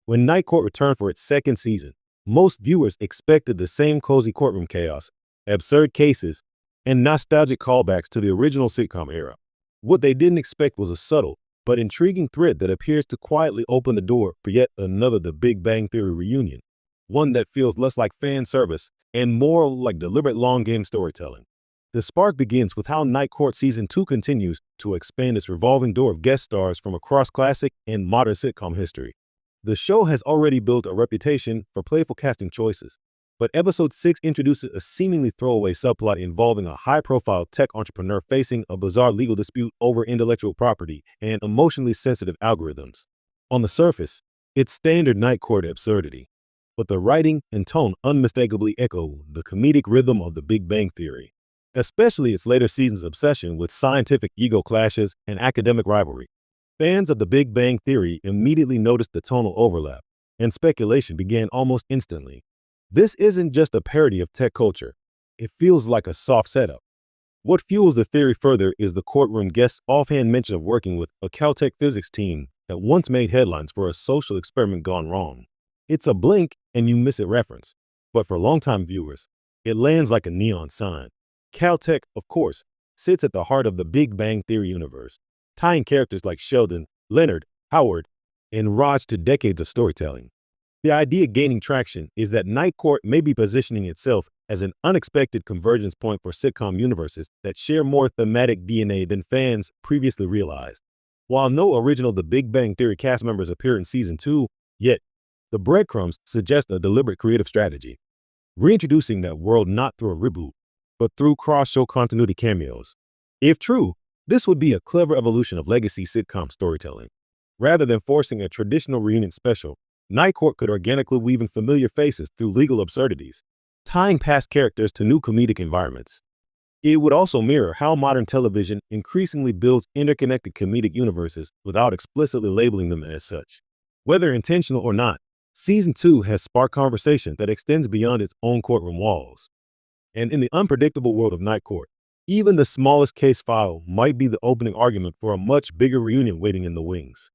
When Night Court returned for its second season, most viewers expected the same cozy courtroom chaos, absurd cases, and nostalgic callbacks to the original sitcom era. What they didn't expect was a subtle but intriguing thread that appears to quietly open the door for yet another The Big Bang Theory reunion, one that feels less like fan service and more like deliberate long game storytelling. The spark begins with how Night Court Season 2 continues to expand its revolving door of guest stars from across classic and modern sitcom history. The show has already built a reputation for playful casting choices, but Episode 6 introduces a seemingly throwaway subplot involving a high-profile tech entrepreneur facing a bizarre legal dispute over intellectual property and emotionally sensitive algorithms. On the surface, it's standard Night Court absurdity, but the writing and tone unmistakably echo the comedic rhythm of The Big Bang Theory, especially its later seasons' obsession with scientific ego clashes and academic rivalry. Fans of The Big Bang Theory immediately noticed the tonal overlap, and speculation began almost instantly. This isn't just a parody of tech culture. It feels like a soft setup. What fuels the theory further is the courtroom guest's offhand mention of working with a Caltech physics team that once made headlines for a social experiment gone wrong. It's a blink and you miss it reference, but for longtime viewers, it lands like a neon sign. Caltech, of course, sits at the heart of the Big Bang Theory universe, tying characters like Sheldon, Leonard, Howard, and Raj to decades of storytelling. The idea gaining traction is that Night Court may be positioning itself as an unexpected convergence point for sitcom universes that share more thematic DNA than fans previously realized. While no original The Big Bang Theory cast members appear in Season 2, yet the breadcrumbs suggest a deliberate creative strategy, reintroducing that world not through a reboot, but through cross-show continuity cameos. If true, this would be a clever evolution of legacy sitcom storytelling. Rather than forcing a traditional reunion special, Night Court could organically weave in familiar faces through legal absurdities, tying past characters to new comedic environments. It would also mirror how modern television increasingly builds interconnected comedic universes without explicitly labeling them as such. Whether intentional or not, Season 2 has sparked conversation that extends beyond its own courtroom walls. And in the unpredictable world of Night Court, even the smallest case file might be the opening argument for a much bigger reunion waiting in the wings.